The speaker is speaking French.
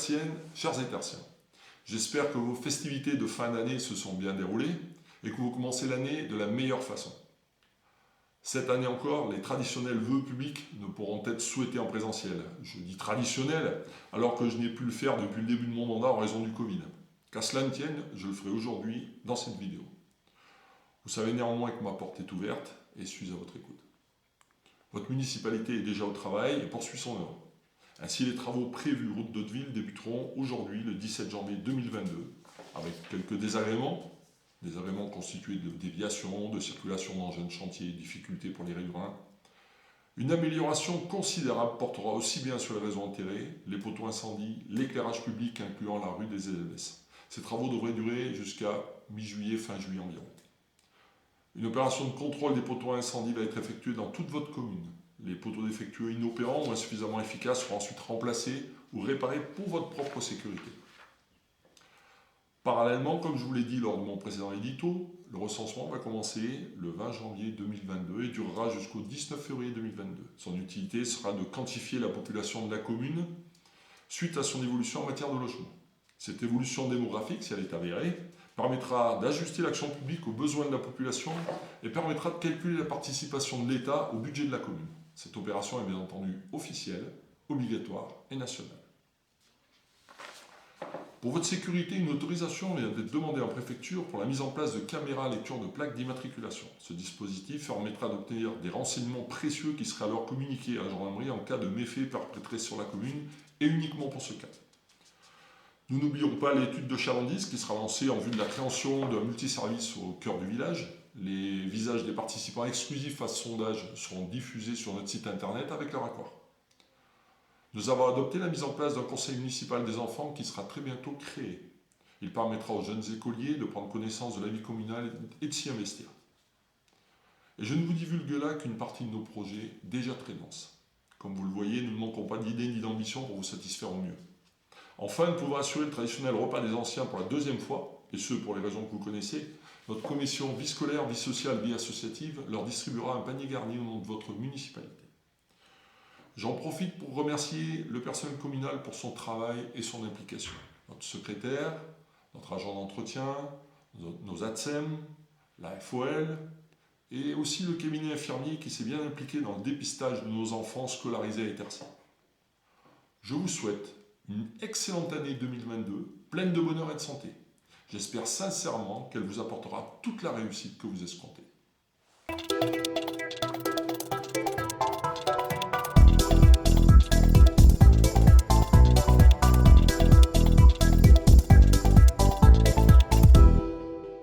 tertiennes, chers et tertiens, j'espère que vos festivités de fin d'année se sont bien déroulées et que vous commencez l'année de la meilleure façon. Cette année encore, les traditionnels vœux publics ne pourront être souhaités en présentiel. Je dis traditionnel alors que je n'ai pu le faire depuis le début de mon mandat en raison du Covid. Qu'à cela ne tienne, je le ferai aujourd'hui dans cette vidéo. Vous savez néanmoins que ma porte est ouverte et suis à votre écoute. Votre municipalité est déjà au travail et poursuit son œuvre. Ainsi, les travaux prévus route d'Hauteville débuteront aujourd'hui, le 17 janvier 2022, avec quelques désagréments constitués de déviations, de circulation d'engins de chantier, difficultés pour les riverains. Une amélioration considérable portera aussi bien sur les réseaux enterrés, les poteaux incendies, l'éclairage public incluant la rue des Élevès. Ces travaux devraient durer jusqu'à mi-juillet, fin juillet environ. Une opération de contrôle des poteaux à incendie va être effectuée dans toute votre commune. Les poteaux défectueux inopérants ou insuffisamment efficaces seront ensuite remplacés ou réparés pour votre propre sécurité. Parallèlement, comme je vous l'ai dit lors de mon précédent édito, le recensement va commencer le 20 janvier 2022 et durera jusqu'au 19 février 2022. Son utilité sera de quantifier la population de la commune suite à son évolution en matière de logement. Cette évolution démographique, si elle est avérée, permettra d'ajuster l'action publique aux besoins de la population et permettra de calculer la participation de l'État au budget de la commune. Cette opération est bien entendu officielle, obligatoire et nationale. Pour votre sécurité, une autorisation vient d'être demandée en préfecture pour la mise en place de caméras à lecture de plaques d'immatriculation. Ce dispositif permettra d'obtenir des renseignements précieux qui seraient alors communiqués à la gendarmerie en cas de méfaits perpétrés sur la commune et uniquement pour ce cas. Nous n'oublions pas l'étude de chalandise qui sera lancée en vue de la création d'un multiservice au cœur du village. Les visages des participants exclusifs à ce sondage seront diffusés sur notre site internet avec leur accord. Nous avons adopté la mise en place d'un conseil municipal des enfants qui sera très bientôt créé. Il permettra aux jeunes écoliers de prendre connaissance de la vie communale et de s'y investir. Et je ne vous divulgue là qu'une partie de nos projets déjà très denses. Comme vous le voyez, nous ne manquons pas d'idées ni d'ambition pour vous satisfaire au mieux. Enfin, nous pouvons assurer le traditionnel repas des anciens pour la deuxième fois, et ce pour les raisons que vous connaissez. Notre commission vie scolaire, vie sociale, vie associative leur distribuera un panier garni au nom de votre municipalité. J'en profite pour remercier le personnel communal pour son travail et son implication. Notre secrétaire, notre agent d'entretien, nos ATSEM, la FOL, et aussi le cabinet infirmier qui s'est bien impliqué dans le dépistage de nos enfants scolarisés à Étercy. Je vous souhaite une excellente année 2022, pleine de bonheur et de santé. J'espère sincèrement qu'elle vous apportera toute la réussite que vous escomptez.